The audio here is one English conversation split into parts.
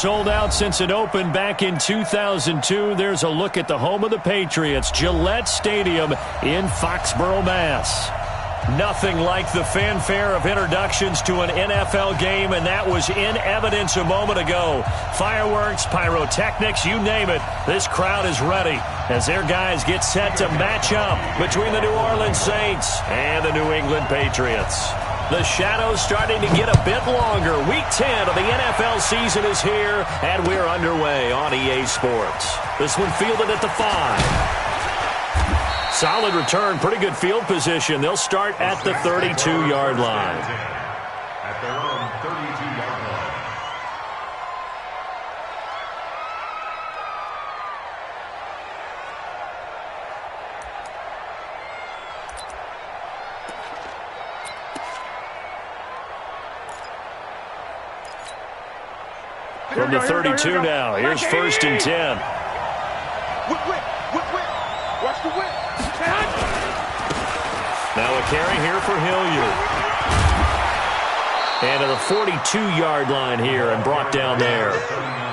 sold out since it opened back in 2002. There's a look at the home of the Patriots, Gillette Stadium in Foxborough, Mass. Nothing like the fanfare of introductions to an NFL game, and that was in evidence a moment ago. Fireworks, pyrotechnics, you name it. This crowd is ready as their guys get set to match up between the New Orleans Saints and the New England Patriots. The shadow's starting to get a bit longer. Week 10 of the NFL season is here, and we're underway on EA Sports. This one fielded at the 5. Solid return, pretty good field position. They'll start at the 32-yard line. At their own 32-yard line. From the 32 now, here's 1st and 10. Watch the whip. Now a carry here for Hilliard. And to the 42-yard line here and brought down there.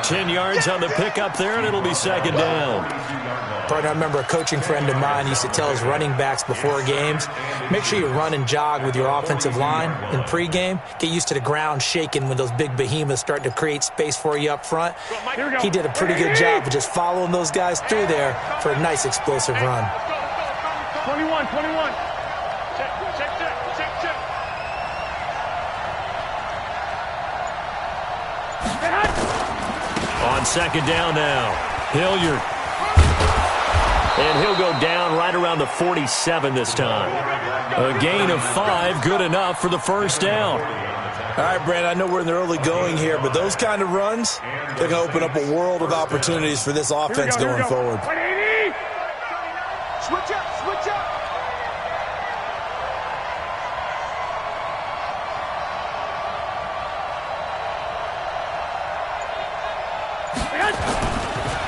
10 yards on the pickup there, and it'll be 2nd down. Partner, I remember a coaching friend of mine used to tell his running backs before games, make sure you run and jog with your offensive line in pregame. Get used to the ground shaking when those big behemoths start to create space for you up front. He did a pretty good job of just following those guys through there for a nice explosive run. 21. Check. On 2nd down now, Hilliard. And he'll go down right around the 47 this time. A gain of 5, good enough for the 1st down. All right, Brandon, I know we're in the early going here, but those kind of runs, they're going to open up a world of opportunities for this offense going forward. 180. Switch up.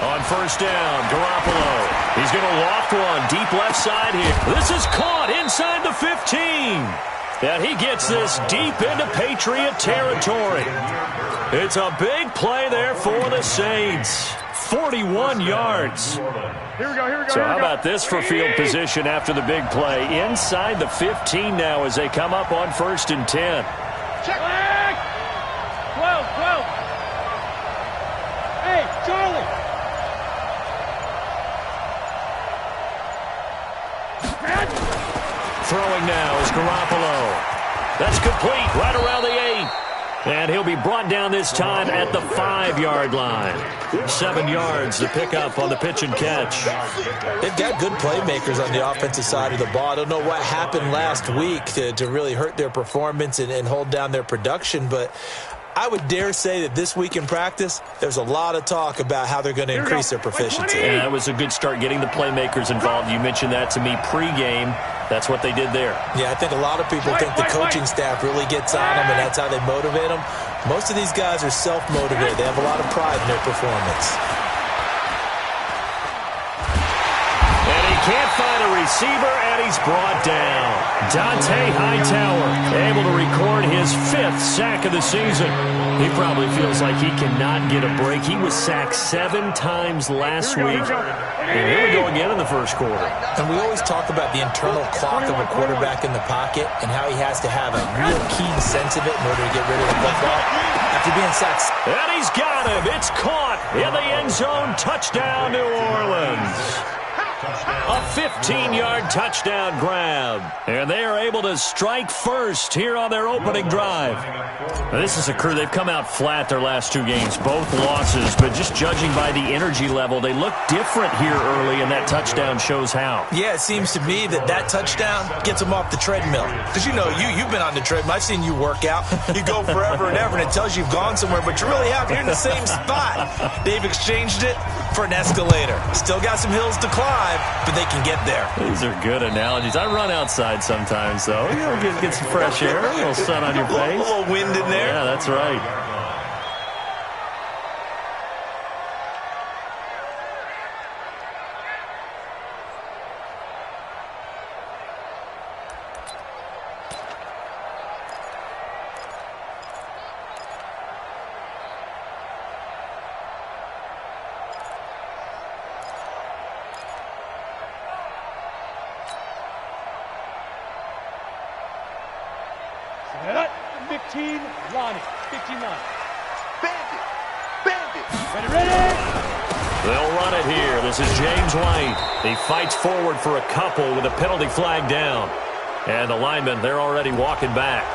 On 1st down, Garoppolo. He's going to loft one deep left side here. This is caught inside the 15. And he gets this deep into Patriot territory. It's a big play there for the Saints. 41 yards. Here we go. So how about this for field position after the big play? Inside the 15 now as they come up on 1st and 10. Check. 12. Hey, Charlie. Throwing now is Garoppolo. That's complete right around the 8. And he'll be brought down this time at the 5-yard line. 7 yards to pick up on the pitch and catch. They've got good playmakers on the offensive side of the ball. I don't know what happened last week to really hurt their performance and hold down their production, but I would dare say that this week in practice, there's a lot of talk about how they're going to increase their proficiency. Yeah, that was a good start getting the playmakers involved. You mentioned that to me pregame. That's what they did there. Yeah, I think a lot of people think the coaching staff really gets on them, and that's how they motivate them. Most of these guys are self-motivated. They have a lot of pride in their performance. And he can't find a receiver, and he's brought down. Dante Hightower able to record his 5th sack of the season. He probably feels like he cannot get a break. He was sacked 7 times last week. And here we go again in the 1st quarter. And we always talk about the internal clock of a quarterback in the pocket and how he has to have a real keen sense of it in order to get rid of the football. After being sacked. And he's got him. It's caught in the end zone. Touchdown, New Orleans. A 15-yard touchdown grab. And they are able to strike first here on their opening drive. Now, this is a crew. They've come out flat their last 2 games, both losses. But just judging by the energy level, they look different here early, and that touchdown shows how. Yeah, it seems to me that touchdown gets them off the treadmill. Because, you know, you've been on the treadmill. I've seen you work out. You go forever and ever, and it tells you you've gone somewhere, but you really haven't. You're in the same spot. They've exchanged it for an escalator. Still got some hills to climb, but they can get there. These are good analogies. I run outside sometimes, though. You know, get some fresh air, a little sun on your face. A little wind in there. Yeah, that's right. 15 Lonnie. 15 Lonnie. Bandit. Bandit. Ready. They'll run it here. This is James White. He fights forward for a couple with a penalty flag down. And the linemen, they're already walking back.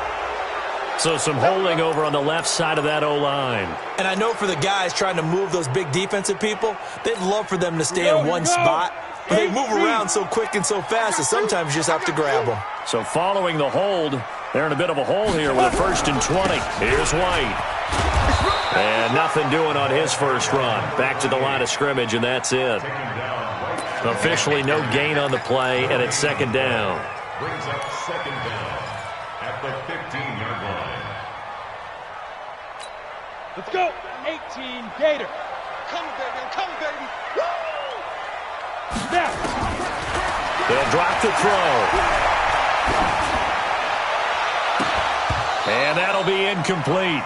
So some holding over on the left side of that O-line. And I know for the guys trying to move those big defensive people, they'd love for them to stay in one spot. But they move around so quick and so fast that sometimes you just have to grab them. So following the hold, they're in a bit of a hole here with a 1st and 20. Here's White. And nothing doing on his first run. Back to the line of scrimmage, and that's it. Officially no gain on the play, and it's 2nd down. Brings up 2nd down at the 15-yard line. Let's go. 18 Gator. Come, baby. I'm coming, baby. Woo! Now. They'll drop the throw. And that'll be incomplete.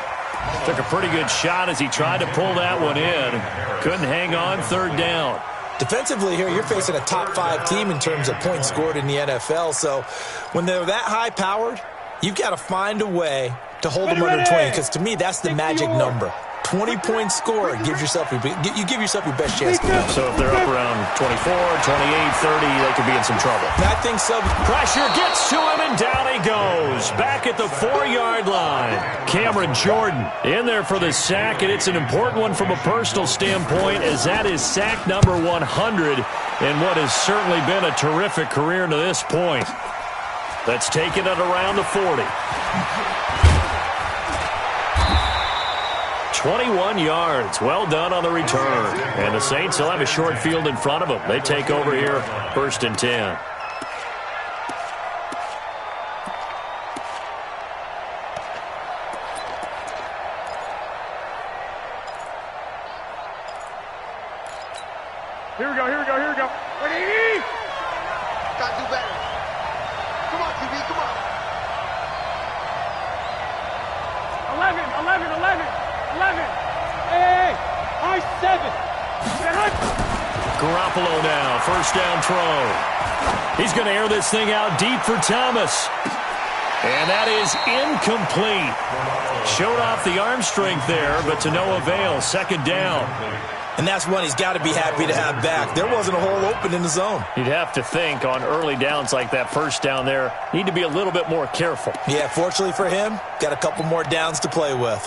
Took a pretty good shot as he tried to pull that one in. Couldn't hang on, 3rd down. Defensively here, you're facing a top 5 team in terms of points scored in the NFL. So when they're that high-powered, you've got to find a way to hold them under 20, because to me, that's the magic number. 20 points scored, you give yourself your best chance to win. So if they're up around 24, 28, 30, they could be in some trouble. I think so. Pressure gets to him, and down he goes. Back at the 4-yard line. Cameron Jordan in there for the sack, and it's an important one from a personal standpoint, as that is sack number 100 in what has certainly been a terrific career to this point. That's taken it around the 40. 21 yards. Well done on the return. And the Saints will have a short field in front of them. They take over here, 1st and 10. Here we go. Ready? Gotta do better. Come on, QB, come on. 11. Hey, high 7. Garoppolo now, 1st down throw. He's going to air this thing out deep for Thomas. And that is incomplete. Showed off the arm strength there, but to no avail. 2nd down. And that's one he's got to be happy to have back. There wasn't a hole open in the zone. You'd have to think on early downs like that 1st down there, need to be a little bit more careful. Yeah, fortunately for him, got a couple more downs to play with.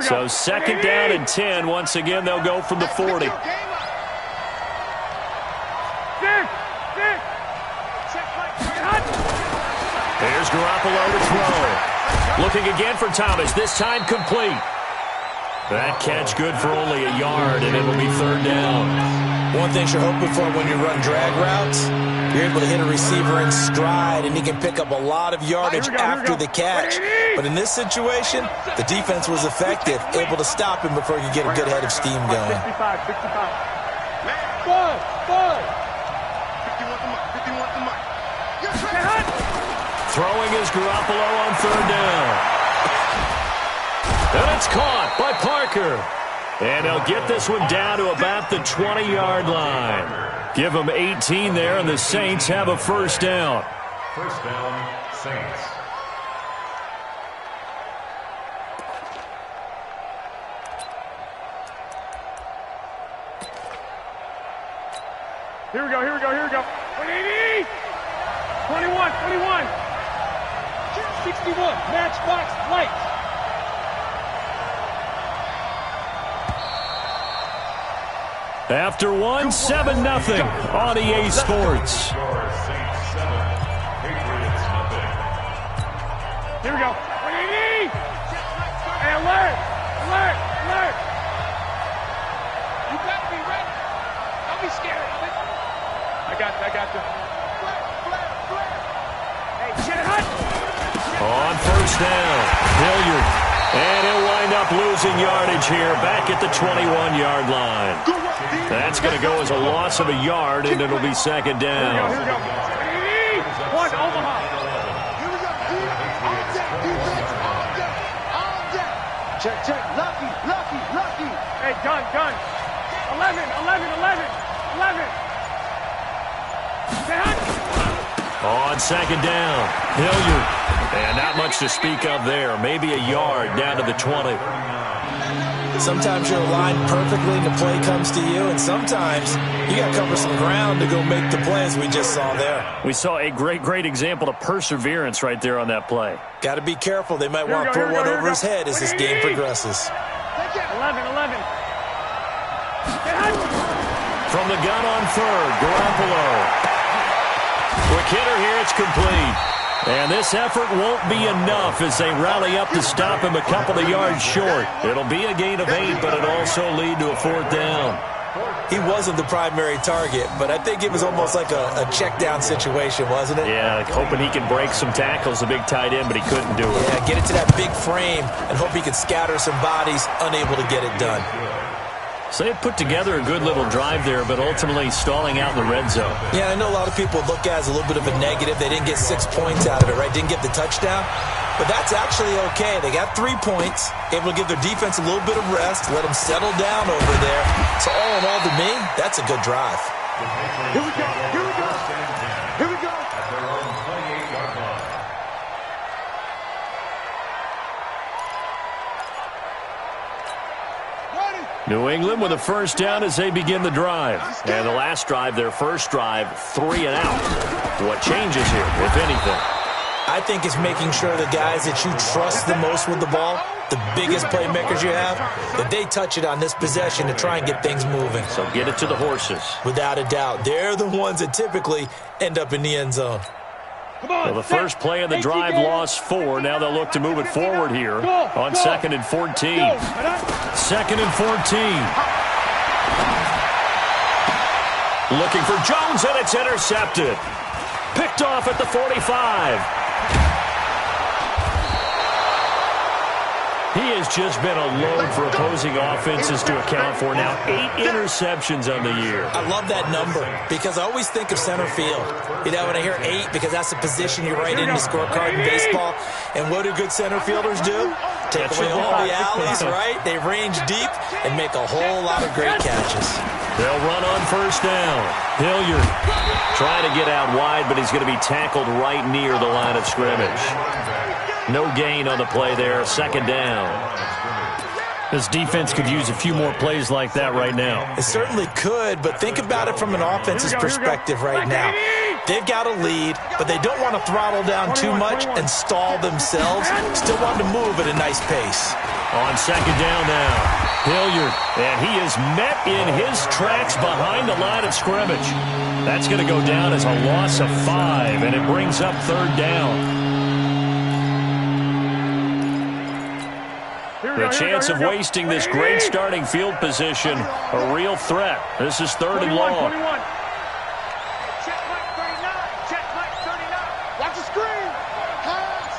So 2nd down and 10. Once again, they'll go from the 40. There's Garoppolo to throw. Looking again for Thomas, this time complete. That catch good for only a yard, and it'll be 3rd down. One thing you're hoping for when you run drag routes, you're able to hit a receiver in stride, and he can pick up a lot of yardage after the catch. But in this situation, the defense was effective, able to stop him before he could get a good head of steam going. 55. 51. Throwing is Garoppolo on 3rd down. And it's caught by Parker. And they'll get this one down to about the 20-yard line. Give them 18 there, and the Saints have a 1st down. 1st down, Saints. Here we go. 180. 21. 61. Matchbox light. After 1, 7-0 on EA Sports. Saints 7, Patriots nothing. Here we go. 180. Hey, alert. You better be ready. Don't be scared of it. I got you. Hey, Jet Hunt. On 1st down, Hilliard. And he'll wind up losing yardage here back at the 21-yard line. That's going to go as a loss of a yard, and it'll be 2nd down. Here we go. 1, Omaha. Here we go. On deck, defense. On deck. Check. Lucky. Hey, gun. 11. On second down, Hilliard. And not much to speak of there. Maybe a yard down to the 20. Sometimes you're aligned perfectly and the play comes to you, and sometimes you got to cover some ground to go make the play, as we just saw there. We saw a great example of perseverance right there on that play. Got to be careful. They might want to throw one over his head as this game progresses. 11. From the gun on third, Garoppolo. Quick hitter here, it's complete. And this effort won't be enough as they rally up to stop him a couple of yards short. It'll be a gain of 8, but it'll also lead to a 4th down. He wasn't the primary target, but I think it was almost like a check down situation, wasn't it? Yeah, hoping he can break some tackles, a big tight end, but he couldn't do it. Yeah, get it to that big frame and hope he can scatter some bodies, unable to get it done. So they put together a good little drive there, but ultimately stalling out in the red zone. Yeah, I know a lot of people look at it as a little bit of a negative. They didn't get 6 points out of it, right? Didn't get the touchdown. But that's actually okay. They got 3 points, able to give their defense a little bit of rest, let them settle down over there. So all in all, to me, that's a good drive. Here we go. Here we go. At their own 28-yard line. New England with a first down as they begin the drive. And the last drive, their first drive, 3 and out. What changes here, if anything? I think it's making sure the guys that you trust the most with the ball, the biggest playmakers you have, that they touch it on this possession to try and get things moving. So get it to the horses. Without a doubt. They're the ones that typically end up in the end zone. Well, the first play of the drive lost 4. Now they'll look to move it forward here on 2nd and 14. 2nd and 14. Looking for Jones, and it's intercepted. Picked off at the 45. He has just been a load for opposing offenses to account for now. 8 interceptions on the year. I love that number because I always think of center field. You know, when I hear 8, because that's the position you write in the scorecard in baseball. And what do good center fielders do? Take away all the alleys, right? They range deep and make a whole lot of great catches. They'll run on first down. Hilliard trying to get out wide, but he's going to be tackled right near the line of scrimmage. No gain on the play there. 2nd down. This defense could use a few more plays like that right now. It certainly could, but think about it from an offense's perspective right now. They've got a lead, but they don't want to throttle down too much and stall themselves. Still want to move at a nice pace. On 2nd down now, Hilliard, and he is met in his tracks behind the line of scrimmage. That's going to go down as a loss of 5, and it brings up 3rd down. The chance of wasting this great starting field position, a real threat. This is 3rd and long. Check Mike 39. Check Mike 39. Watch the screen. Hands.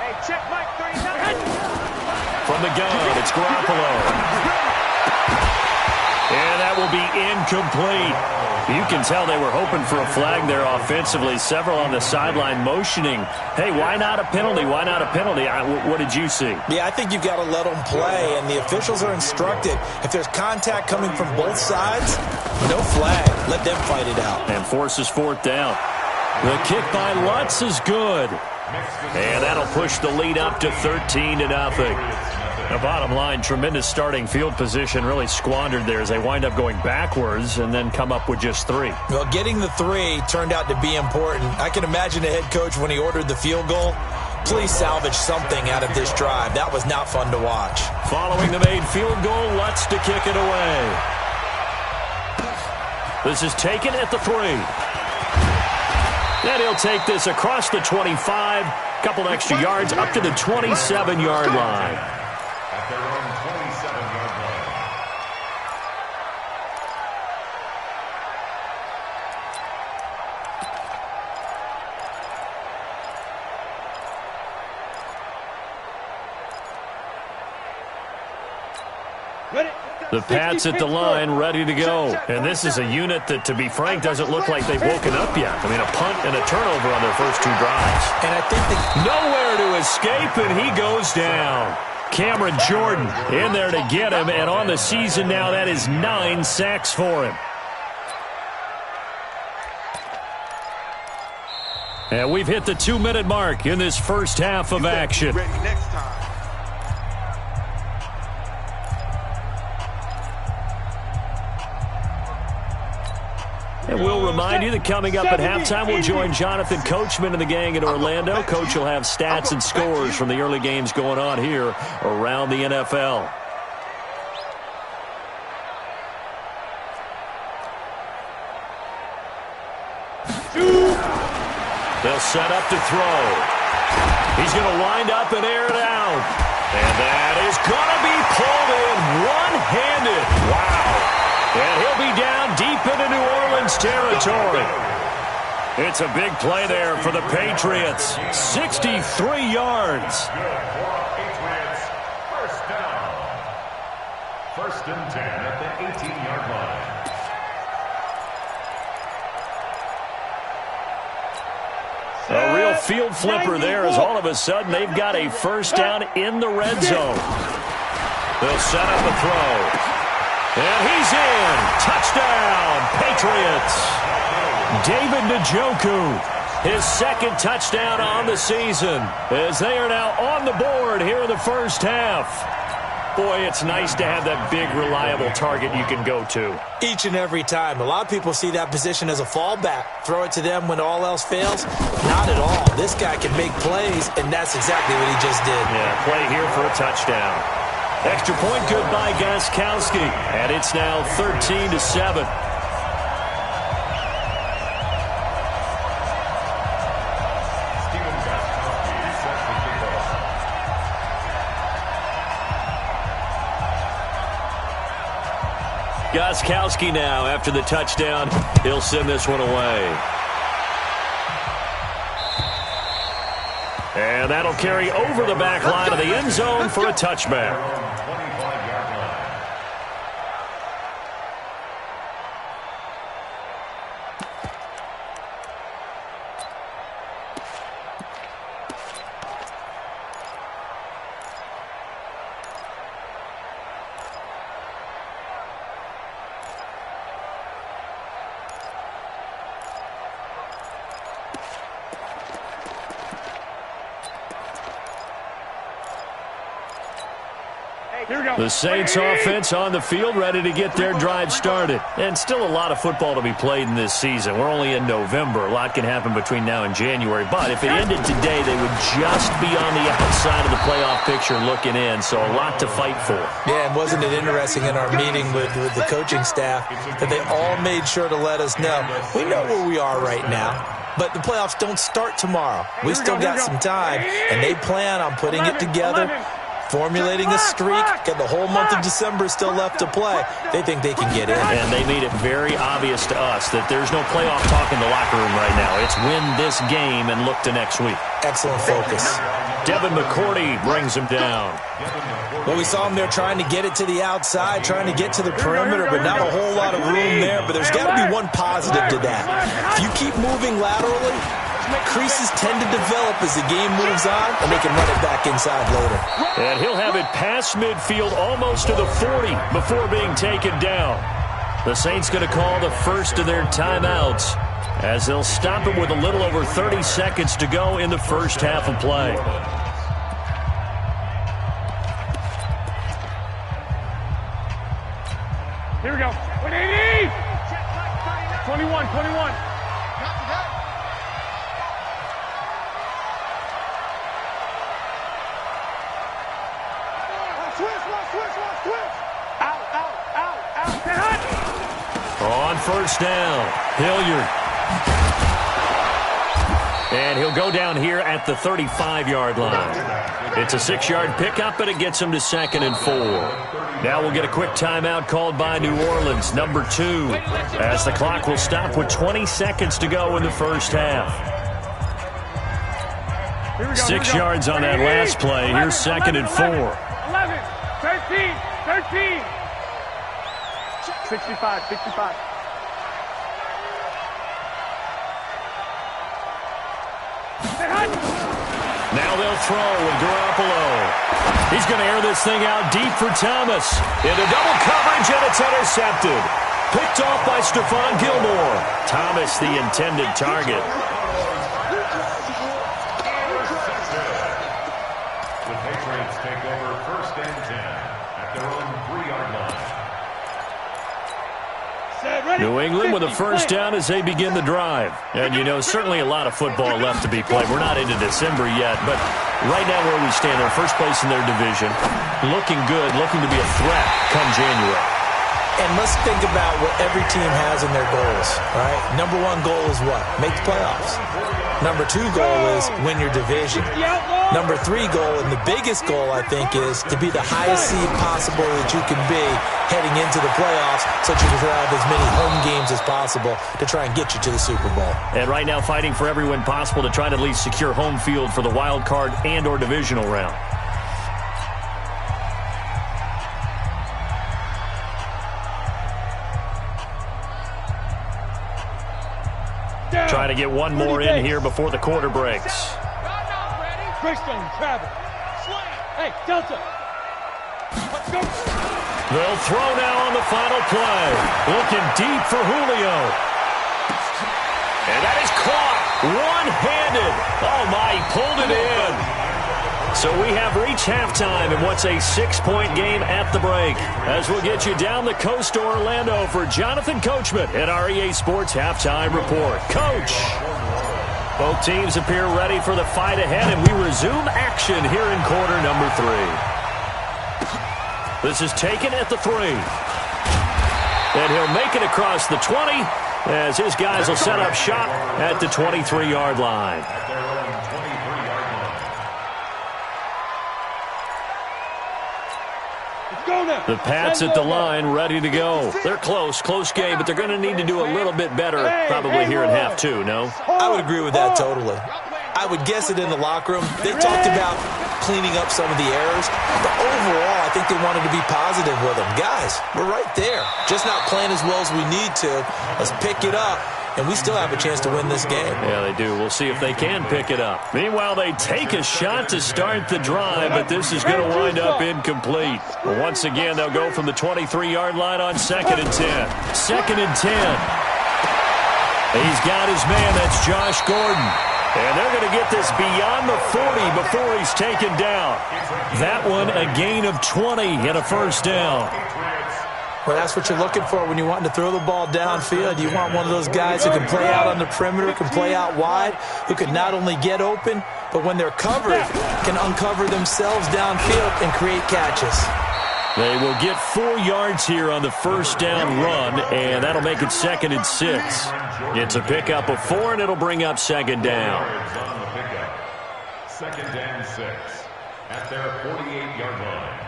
Hey, check Mike 39. From the gun, it's Garoppolo. And that will be incomplete. You can tell they were hoping for a flag there offensively. Several on the sideline motioning, hey, why not a penalty? Why not a penalty? What did you see? Yeah, I think you've got to let them play, and the officials are instructed. If there's contact coming from both sides, no flag. Let them fight it out. And forces 4th down. The kick by Lutz is good. And that'll push the lead up to 13-0. The bottom line, tremendous starting field position, really squandered there as they wind up going backwards and then come up with just 3. Well, getting the 3 turned out to be important. I can imagine the head coach when he ordered the field goal. Please salvage something out of this drive. That was not fun to watch. Following the made field goal, Lutz to kick it away. This is taken at the 3. Then he'll take this across the 25, couple extra yards up to the 27-yard line. At their own 27-yard line. The Pats at the line, ready to go. And this is a unit that, to be frank, doesn't look like they've woken up yet. I mean, a punt and a turnover on their first 2 drives. And I think nowhere to escape, and he goes down. Cameron Jordan in there to get him, and on the season now, that is 9 sacks for him. And we've hit the 2-minute mark in this first half of action. Ready next time. And we'll remind you that coming up at halftime, we'll join Jonathan Coachman and the gang in Orlando. Coach will have stats and scores from the early games going on here around the NFL. They'll set up to throw. He's going to wind up and air it out. And that is going to be pulled in one-handed. Wow. And he'll be down deep into New Orleans territory. It's a big play there for the Patriots. 63 yards. Patriots, first down. First and 10 at the 18-yard line. A real field flipper there as all of a sudden they've got a first down in the red zone. They'll set up a throw. And he's in. Touchdown, Patriots. David Njoku, his second touchdown on the season, as they are now on the board here in the first half. Boy, it's nice to have that big, reliable target you can go to. Each and every time. A lot of people see that position as a fallback. Throw it to them when all else fails. Not at all. This guy can make plays, and that's exactly what he just did. Yeah, play here for a touchdown. Extra point good by Gostkowski, and it's now 13-7. Gostkowski now, after the touchdown, he'll send this one away. And that'll carry over the back line of the end zone for a touchback. The Saints offense on the field, ready to get their drive started. And still a lot of football to be played in this season. We're only in November. A lot can happen between now and January. But if it ended today, they would just be on the outside of the playoff picture looking in. So a lot to fight for. Yeah, and wasn't it interesting in our meeting with the coaching staff that they all made sure to let us know, we know where we are right now. But the playoffs don't start tomorrow. We still got some time, and they plan on putting it together, formulating a streak, and the whole month of December is still left to play. They think they can get in. And they made it very obvious to us that there's no playoff talk in the locker room right now. It's win this game and look to next week. Excellent focus. Devin McCourty brings him down. Well, we saw him there trying to get it to the outside, trying to get to the perimeter, but not a whole lot of room there. But there's got to be one positive to that. If you keep moving laterally, creases tend to develop as the game moves on, and they can run it back inside later. And he'll have it past midfield almost to the 40 before being taken down. The Saints going to call the first of their timeouts as they'll stop it with a little over 30 seconds to go in the first half of play. Here we go. 180! 21. Switch. Out. On first down, Hilliard. And he'll go down here at the 35-yard line. It's a 6-yard pickup, and it gets him to 2nd and 4. Now we'll get a quick timeout called by New Orleans, number 2, as the clock will stop with 20 seconds to go in the first half. 6 yards on that last play. Here's 2nd and 4. 11, 13. 65. Now they'll throw with Garoppolo. He's going to air this thing out deep for Thomas. Into double coverage, and it's intercepted. Picked off by Stephon Gilmore. Thomas, the intended target. take over 1st and 10 at their own 3-yard line. New England with a first down as they begin the drive. And, you know, certainly a lot of football left to be played. We're not into December yet, but right now where we stand, they're first place in their division, looking good, looking to be a threat come January. And let's think about what every team has in their goals, right? Number 1 goal is what? Make the playoffs. Number 2 goal is win your division. Number 3 goal, and the biggest goal, I think, is to be the highest seed possible that you can be heading into the playoffs, so that you can have as many home games as possible to try and get you to the Super Bowl. And right now fighting for every win possible to try to at least secure home field for the wild card and or divisional round. Trying to get one more in here before the quarter breaks. Greystone, travel. Hey, Delta. Let's go. They'll throw now on the final play. Looking deep for Julio. And that is caught one-handed. Oh, my, he pulled it in. So we have reached halftime in what's a 6-point game at the break. As we'll get you down the coast to Orlando for Jonathan Coachman at our EA Sports Halftime Report. Coach! Both teams appear ready for the fight ahead, and we resume action here in quarter number 3. This is taken at the 3. And he'll make it across the 20 as his guys will set up shop at the 23-yard line. The Pats at the line, ready to go. They're close game, but they're going to need to do a little bit better probably here in half 2, no? I would agree with that totally. I would guess it in the locker room. They talked about cleaning up some of the errors, but overall, I think they wanted to be positive with them. Guys, we're right there. Just not playing as well as we need to. Let's pick it up. And we still have a chance to win this game. Yeah, they do. We'll see if they can pick it up. Meanwhile, they take a shot to start the drive, but this is going to wind up incomplete. Once again, they'll go from the 23-yard line on 2nd and 10. 2nd and 10. He's got his man. That's Josh Gordon. And they're going to get this beyond the 40 before he's taken down. That one, a gain of 20 and a first down. Well, that's what you're looking for when you're wanting to throw the ball downfield. You want one of those guys who can play out on the perimeter, can play out wide, who can not only get open, but when they're covered, can uncover themselves downfield and create catches. They will get 4 yards here on the first down run, and that'll make it 2nd and 6. It's a pickup of 4, and it'll bring up 2nd down. 2nd and 6 at their 48-yard line.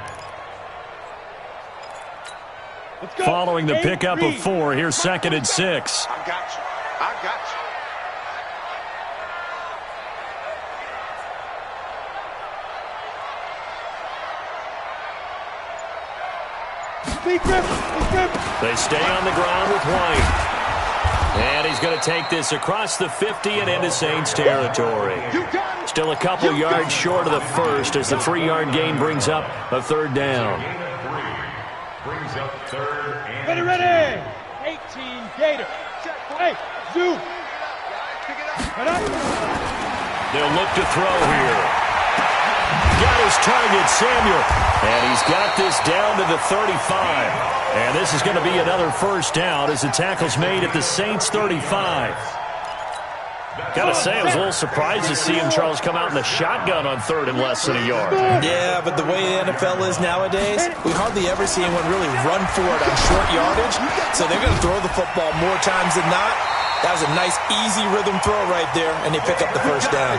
Following the pickup of 4, here's 2nd and 6. I got you. I got you. They stay on the ground with White. And he's going to take this across the 50 and into Saints territory. Still a couple yards short of the first as the 3-yard gain brings up a 3rd down. Brings up 3rd and Ready. 18 Gator. Hey, Zoo. They'll look to throw here. Got his target, Samuel. And he's got this down to the 35. And this is going to be another first down as the tackle's made at the Saints 35. Got to say, I was a little surprised to see him, Charles, come out in the shotgun on 3rd and less than a yard. Yeah, but the way the NFL is nowadays, we hardly ever see anyone really run for it on short yardage. So they're going to throw the football more times than not. That was a nice, easy rhythm throw right there, and they pick up the first down.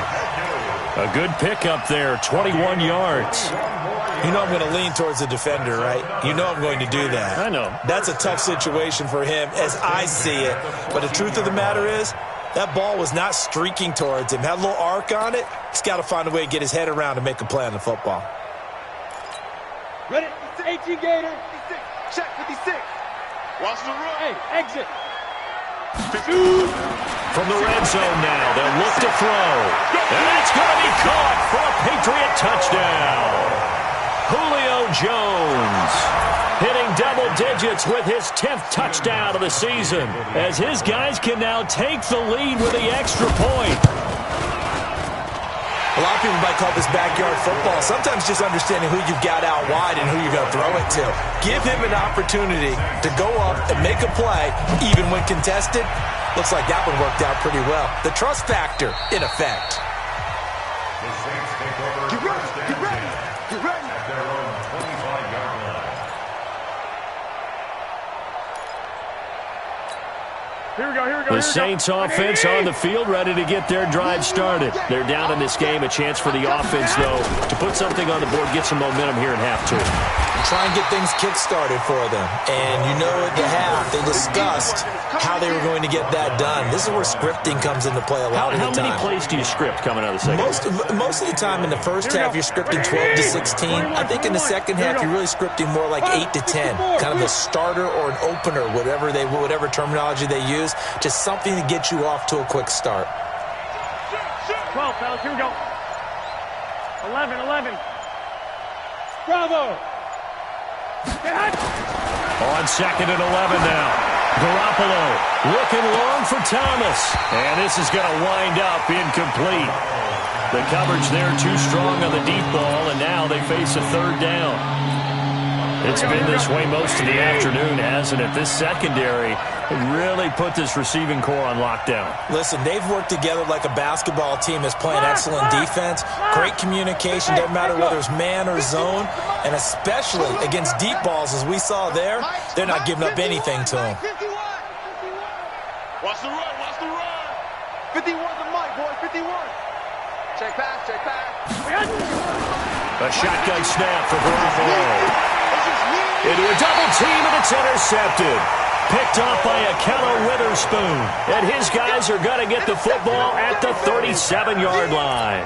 A good pickup there, 21 yards. You know I'm going to lean towards the defender, right? You know I'm going to do that. I know. That's a tough situation for him as I see it. But the truth of the matter is, that ball was not streaking towards him. Had a little arc on it. He's got to find a way to get his head around and make a play on the football. Ready? 18 Gator. Check 56. Watch the run. Hey, exit. From the red zone now, they'll look to throw. And it's going to be caught for a Patriot touchdown. Julio Jones hitting double digits with his 10th touchdown of the season as his guys can now take the lead with the extra point. A lot of people might call this backyard football. Sometimes just understanding who you've got out wide and who you're going to throw it to. Give him an opportunity to go up and make a play, even when contested. Looks like that one worked out pretty well. The trust factor in effect. The Saints take over. Get ready, get ready, get ready. At their own 25-yard line. Here we go, here we go. The Saints offense on the field, ready to get their drive started. They're down in this game. A chance for the offense, though, to put something on the board, get some momentum here in half two. Try and get things kick-started for them. And you know at the half, they discussed how they were going to get that done. This is where scripting comes into play a lot of the time. How many plays do you script coming out of the second? Most of the time in the first half, you're scripting 12 to 16. I think in the second half, you're really scripting more like 8 to 10. Kind of a starter or an opener, whatever terminology they use. Just something to get you off to a quick start. 12, fellas, here we go. 11. Bravo. On second and 11 now. Garoppolo looking long for Thomas. And this is going to wind up incomplete. The coverage there too strong on the deep ball, and now they face a third down. It's been this way most of the afternoon, hasn't it? This secondary really put this receiving core on lockdown. Listen, they've worked together like a basketball team that's playing excellent defense. Great communication, doesn't matter whether it's man or zone. And especially against deep balls, as we saw there, they're not giving up anything to them. 51. Watch the run, watch the run. 51 the mic, boy, 51. Check pass, check pass. A shotgun snap for Garoppolo. Into a double team, and it's intercepted. Picked off by Akello Witherspoon. And his guys are going to get the football at the 37-yard line.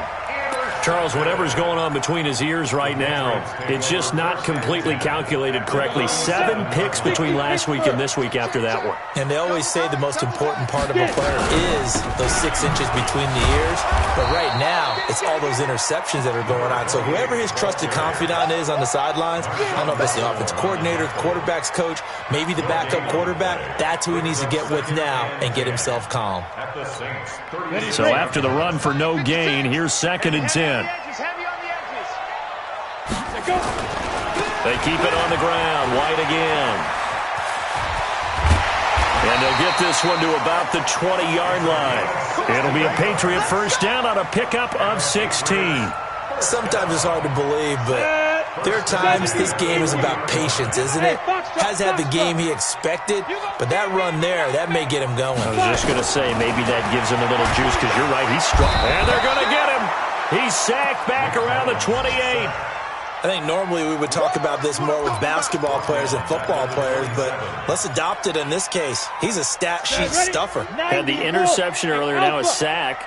Charles, whatever's going on between his ears right now, it's just not completely calculated correctly. 7 picks between last week and this week after that one. And they always say the most important part of a player is those 6 inches between the ears. But right now, it's all those interceptions that are going on. So whoever his trusted confidant is on the sidelines, I don't know if it's the offense coordinator, the quarterback's coach, maybe the backup quarterback, that's who he needs to get with now and get himself calm. So after the run for no gain, here's 2nd and 10. Heavy on the edges. They keep it on the ground. White again. And they'll get this one to about the 20-yard line. It'll be a Patriot first down on a pickup of 16. Sometimes it's hard to believe, but there are times this game is about patience, isn't it? Has had the game he expected, but that run there, that may get him going. I was just going to say, maybe that gives him a little juice, because you're right, he's strong. And they're going to get him. He's sacked back around the 28. I think normally we would talk about this more with basketball players and football players, but let's adopt it in this case. He's a stat sheet stuffer. Had the interception earlier, now a sack.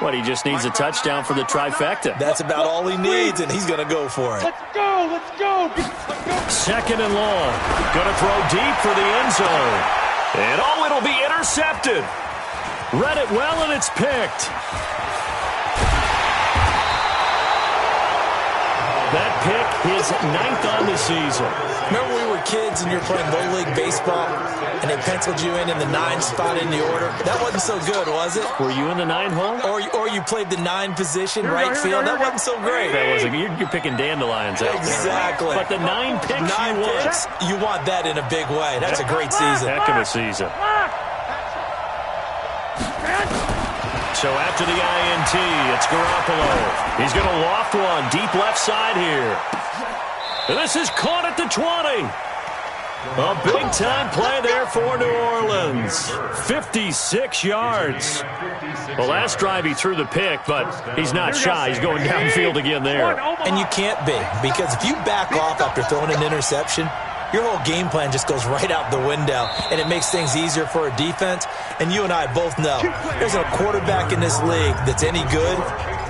What, he just needs a touchdown for the trifecta. That's about all he needs, and he's going to go for it. Let's go, let's go. 2nd and long. Going to throw deep for the end zone. And it'll be intercepted. Read it well, and it's picked. That pick, his 9th on the season. Remember when we were kids and you were playing Little League Baseball and they penciled you in the 9 spot in the order? That wasn't so good, was it? Were you in the 9 hole? Or you played the 9 position, right field? That wasn't so great. That wasn't. You're picking dandelions out. Exactly. But the 9 picks 9 picks, you want that in a big way. That's a great season. Heck of a season. So after the INT, it's Garoppolo. He's going to loft one deep left side here. And this is caught at the 20. A big-time play there for New Orleans. 56 yards. The last drive he threw the pick, but he's not shy. He's going downfield again there. And you can't be, because if you back off after throwing an interception, your whole game plan just goes right out the window, and it makes things easier for a defense. And you and I both know there's a quarterback in this league that's any good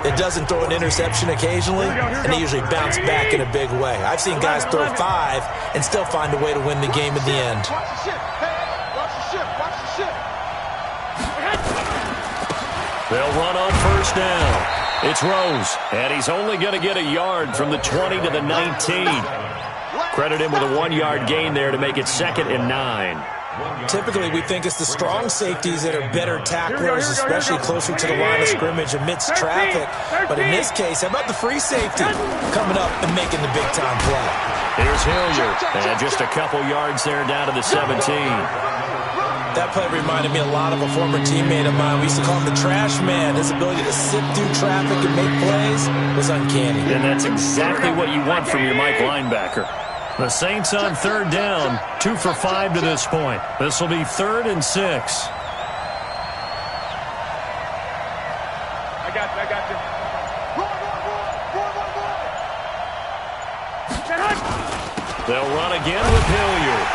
that doesn't throw an interception occasionally, and they usually bounce back in a big way. I've seen guys throw 5 and still find a way to win the game at the end. Watch the ship. Hey, watch the ship. Watch the ship. They'll run on first down. It's Rose, and he's only going to get a yard from the 20 to the 19. Credit him with a 1-yard gain there to make it 2nd and 9. Typically, we think it's the strong safeties that are better tacklers, especially closer to the line of scrimmage amidst traffic. But in this case, how about the free safety coming up and making the big-time play? Here's Hilliard, and just a couple yards there down to the 17. That play reminded me a lot of a former teammate of mine. We used to call him the trash man. His ability to sift through traffic and make plays was uncanny. And that's exactly what you want from your Mike linebacker. The Saints on third down, 2 for 5 to this point. This will be 3rd and 6. I got you. They'll run again with Hilliard.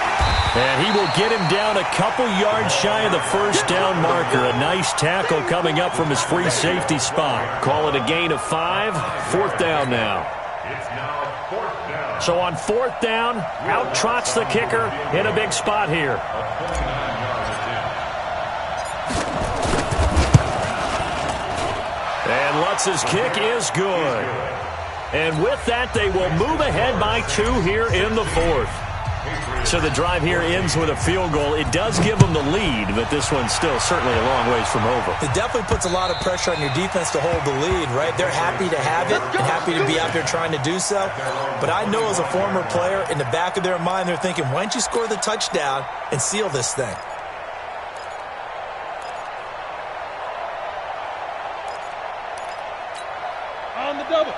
And he will get him down a couple yards shy of the first down marker. A nice tackle coming up from his free safety spot. Call it a gain of 5. 4th down now. It's now 4th down. So on 4th down, out trots the kicker in a big spot here. And Lutz's kick is good. And with that, they will move ahead by 2 here in the 4th. So the drive here ends with a field goal. It does give them the lead, but this one's still certainly a long ways from over. It definitely puts a lot of pressure on your defense to hold the lead, right? They're happy to have it and happy to be out there trying to do so. But I know as a former player, in the back of their mind, they're thinking, why don't you score the touchdown and seal this thing?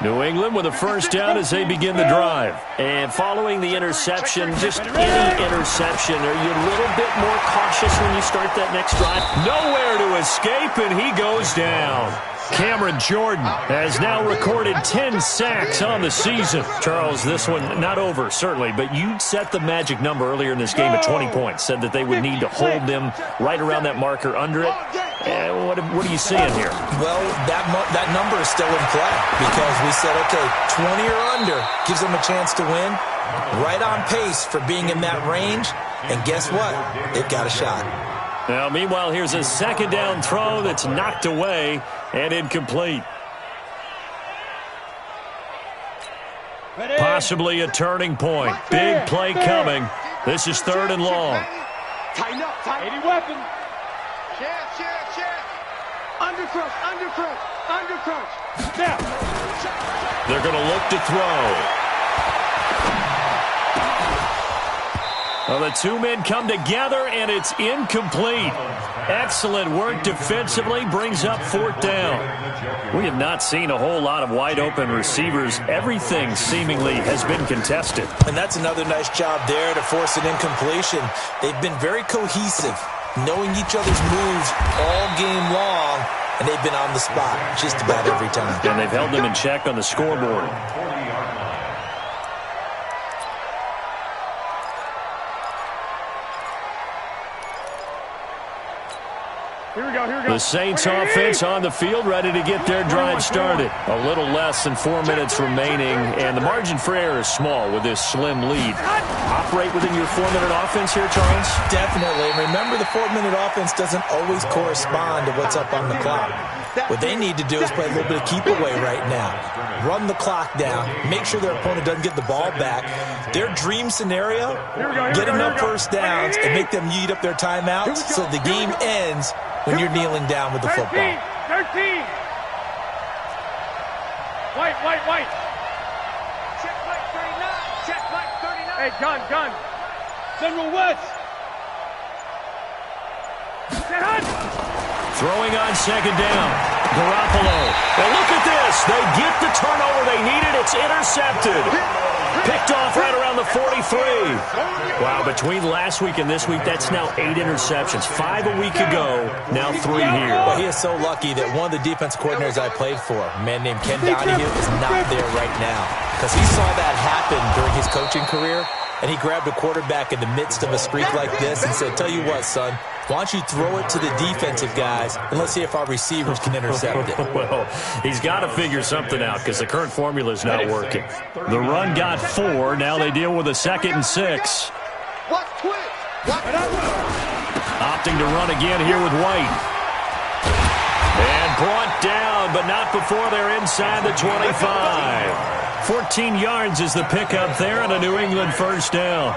New England with a first down as they begin the drive. And following the interception, just any interception, are you a little bit more cautious when you start that next drive? Nowhere to escape, and he goes down. Cameron Jordan has now recorded 10 sacks on the season. Charles, this one not over, certainly, but you set the magic number earlier in this game at 20 points. Said that they would need to hold them right around that marker under it. What are you seeing here? Well, that number is still in play because we said, okay, 20 or under gives them a chance to win. Right on pace for being in that range. And guess what? They've got a shot. Now, meanwhile, here's a 2nd down throw that's knocked away and incomplete. Possibly a turning point. Big play coming. This is 3rd and long. Tighten up, tighten. Any weapon. Check. Undercrunch. Now. They're going to look to throw. Well, the 2 men come together, and it's incomplete. Excellent work defensively, brings up 4th down. We have not seen a whole lot of wide-open receivers. Everything seemingly has been contested. And that's another nice job there to force an incompletion. They've been very cohesive, knowing each other's moves all game long, and they've been on the spot just about every time. And they've held them in check on the scoreboard. Here we go. The Saints offense on the field, ready to get their drive started. A little less than 4 minutes remaining, and the margin for error is small with this slim lead. Operate within your 4-minute offense here, Charles? Definitely. Remember, the 4-minute offense doesn't always correspond to what's up on the clock. What they need to do is play a little bit of keep away right now. Run the clock down. Make sure their opponent doesn't get the ball back. Their dream scenario, get enough first downs and make them eat up their timeouts so the game ends when you're kneeling down with the football. 13. White. Check Mike 39. Hey, gun. General West. Throwing on 2nd down. Garoppolo. Well, look at this. They get the turnover they needed. It's intercepted. Picked off right around the 43. Wow, between last week and this week, that's now 8 interceptions. 5 a week ago, now 3 here. Well, he is so lucky that one of the defense coordinators I played for, a man named Ken Donahue, is not there right now. Because he saw that happen during his coaching career, and he grabbed a quarterback in the midst of a streak like this and said, tell you what, son, why don't you throw it to the defensive guys, and let's see if our receivers can intercept it. Well, he's got to figure something out because the current formula is not working. The run got 4. Now they deal with a 2nd and 6. Opting to run again here with White. And brought down, but not before they're inside the 25. 14 yards is the pickup there, and a New England first down.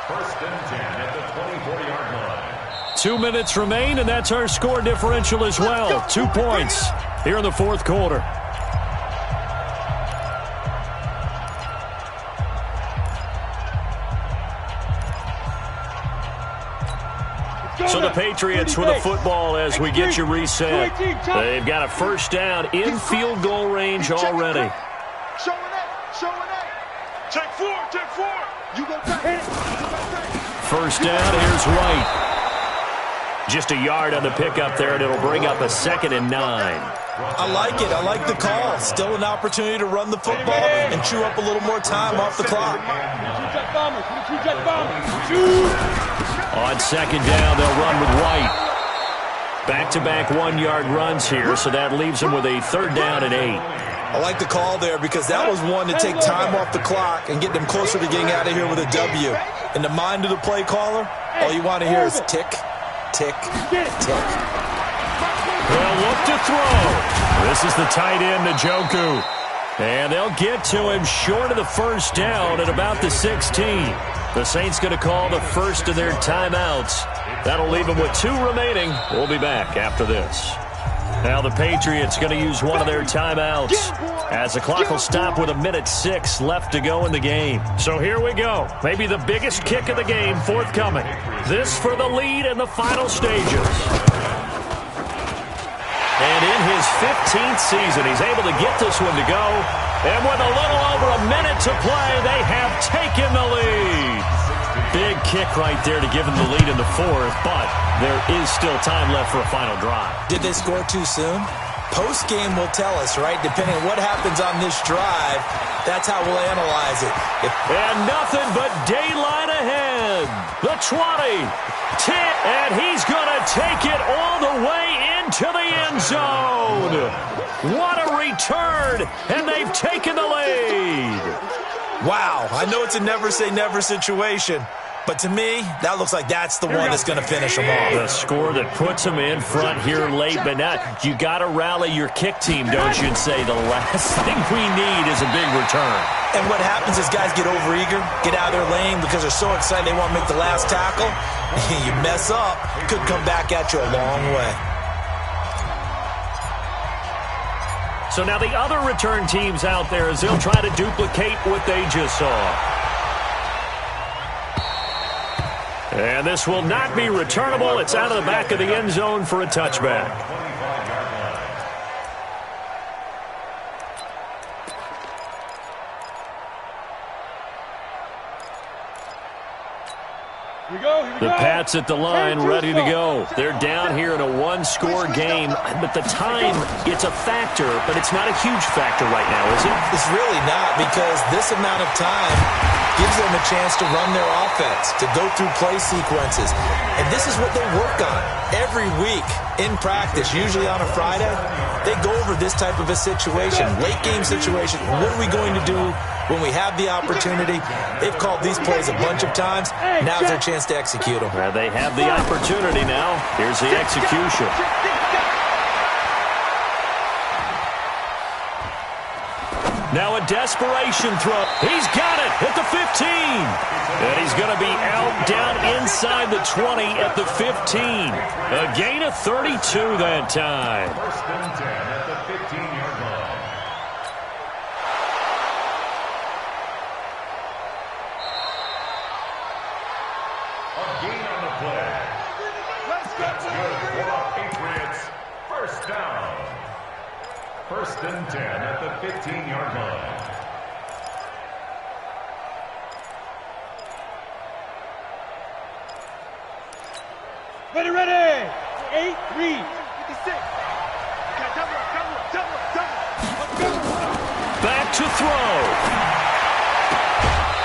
First and 10. 2 minutes remain, and that's our score differential as well. 2 points here in the fourth quarter. So the Patriots with the football as we get you reset. They've got a first down in field goal range already. First down, here's White. Just a yard on the pickup there, and it'll bring up a 2nd and 9. I like it. I like the call. Still an opportunity to run the football and chew up a little more time off the clock. On 2nd down, they'll run with White. Back-to-back 1-yard runs here, so that leaves them with a 3rd down and 8. I like the call there because that was one to take time off the clock and get them closer to getting out of here with a W. In the mind of the play caller, all you want to hear is tick, tick, tick. They'll look to throw. This is the tight end, Njoku. And they'll get to him short of the first down at about the 16. The Saints going to call the first of their timeouts. That'll leave them with 2 remaining. We'll be back after this. Now the Patriots going to use one of their timeouts as the clock will stop with 1:06 left to go in the game. So here we go. Maybe the biggest kick of the game forthcoming. This for the lead in the final stages. And in his 15th season, he's able to get this one to go. And with a little over a minute to play, they have taken the lead. Big kick right there to give them the lead in the fourth, but there is still time left for a final drive. Did they score too soon? Post-game will tell us, right? Depending on what happens on this drive, that's how we'll analyze it. And nothing but daylight ahead. The 20, 10, and he's going to take it all the way into the end zone. What a return, and they've taken the lead. Wow, I know it's a never-say-never situation, but to me, that looks like that's the one that's going to finish them off. The score that puts them in front here late, but now you got to rally your kick team, don't you, and say the last thing we need is a big return. And what happens is guys get overeager, get out of their lane because they're so excited they want to make the last tackle. You mess up, could come back at you a long way. So now the other return teams out there as they'll try to duplicate what they just saw. And this will not be returnable. It's out of the back of the end zone for a touchback. The Pats at the line, ready to go. They're down here in a 1-score game, but the time, it's a factor, but it's not a huge factor right now, is it? It's really not, because this amount of time gives them a chance to run their offense, to go through play sequences. And this is what they work on every week in practice, usually on a Friday. They go over this type of a situation, late game situation. What are we going to do when we have the opportunity? They've called these plays a bunch of times. Now's their chance to execute them. Well, they have the opportunity now. Here's the execution. Now a desperation throw. He's got it at the 15. And he's going to be out down inside the 20 at the 15. A gain of 32 that time. First and 10 at the 15-yard line. A gain on the play. That's good for the Patriots. First down. First and 10 at the 15-yard line. Ready. 8, read. 56. Back to throw.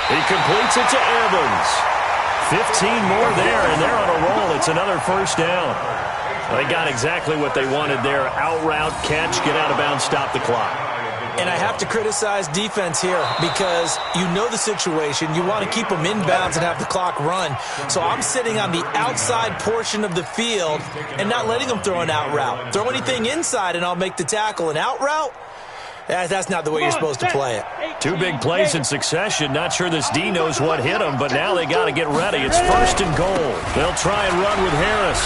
He completes it to Evans. 15 more there, and they're on a roll. It's another first down. They got exactly what they wanted there. Out route, catch, get out of bounds, stop the clock. And I have to criticize defense here because you know the situation. You want to keep them in bounds and have the clock run. So I'm sitting on the outside portion of the field and not letting them throw an out route. Throw anything inside and I'll make the tackle. An out route? That's not the way you're supposed to play it. 2 big plays in succession. Not sure this D knows what hit him, but now they got to get ready. It's 1st and goal. They'll try and run with Harris.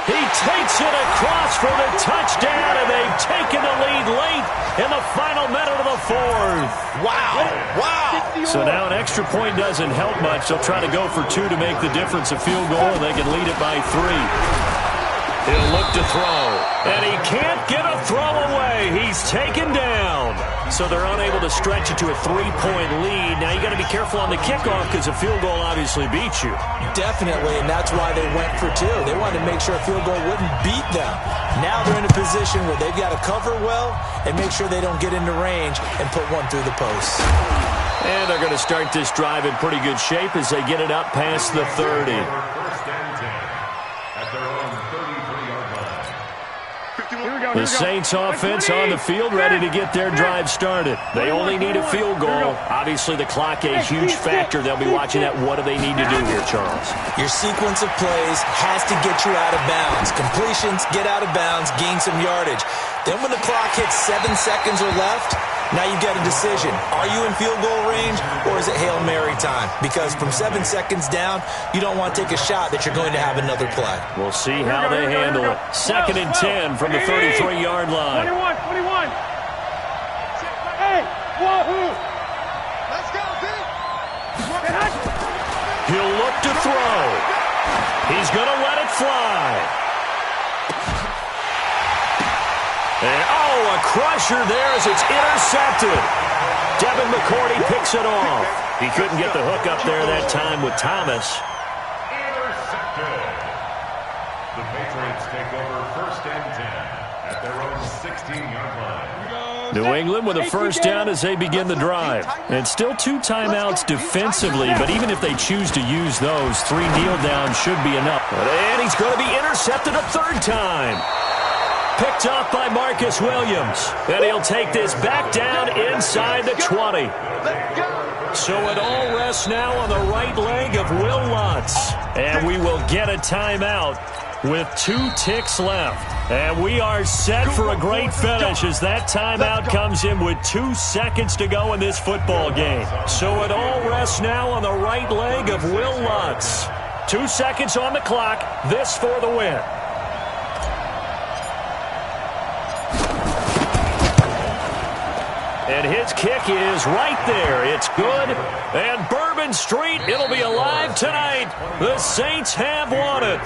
He takes it across for the touchdown, and they've taken the lead late in the final minute of the 4th. Wow. So now an extra point doesn't help much. They'll try to go for 2 to make the difference a field goal, and they can lead it by 3. He'll look to throw, and he can't get a throw away. He's taken down. So they're unable to stretch it to a 3-point lead. Now you got to be careful on the kickoff because a field goal obviously beats you. Definitely, and that's why they went for 2. They wanted to make sure a field goal wouldn't beat them. Now they're in a position where they've got to cover well and make sure they don't get into range and put one through the post. And they're going to start this drive in pretty good shape as they get it up past the 30. The Saints offense on the field ready to get their drive started. They only need a field goal. Obviously, the clock a huge factor. They'll be watching that. What do they need to do here, Charles? Your sequence of plays has to get you out of bounds. Completions, get out of bounds, gain some yardage. Then when the clock hits 7 seconds or left, now you've got a decision. Are you in field goal range or is it Hail Mary time? Because from 7 seconds down, you don't want to take a shot that you're going to have another play. We'll see how they handle it. 2nd and 10 from the 33-yard line. 21. Hey, wahoo! Let's go, D. He'll look to throw. He's going to let it fly. And, a crusher there as it's intercepted. Devin McCourty picks it off. He couldn't get the hook up there that time with Thomas. Intercepted. The Patriots take over 1st and 10 at their own 16-yard line. New England with a 1st down as they begin the drive. And still 2 timeouts defensively, but even if they choose to use those, 3 kneel downs should be enough. And he's going to be intercepted a 3rd time. Picked off by Marcus Williams. And he'll take this back down inside the 20. So it all rests now on the right leg of Will Lutz. And we will get a timeout with 2 ticks left. And we are set for a great finish as that timeout comes in with 2 seconds to go in this football game. So it all rests now on the right leg of Will Lutz. 2 seconds on the clock. This for the win. And his kick is right there. It's good. And Bourbon Street, it'll be alive tonight. The Saints have won it.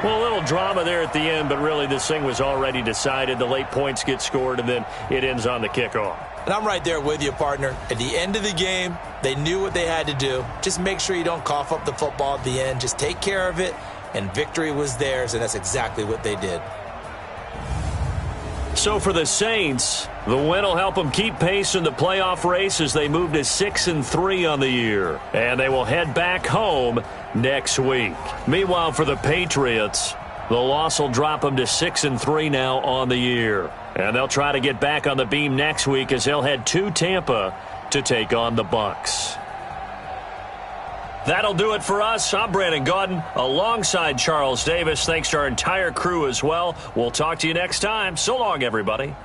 Well, a little drama there at the end, but really this thing was already decided. The late points get scored, and then it ends on the kickoff. And I'm right there with you, partner. At the end of the game, they knew what they had to do. Just make sure you don't cough up the football at the end. Just take care of it, and victory was theirs, and that's exactly what they did. So for the Saints, the win will help them keep pace in the playoff race as they move to 6-3 on the year. And they will head back home next week. Meanwhile, for the Patriots, the loss will drop them to 6-3 now on the year. And they'll try to get back on the beam next week as they'll head to Tampa to take on the Bucs. That'll do it for us. I'm Brandon Gaudin alongside Charles Davis. Thanks to our entire crew as well. We'll talk to you next time. So long, everybody.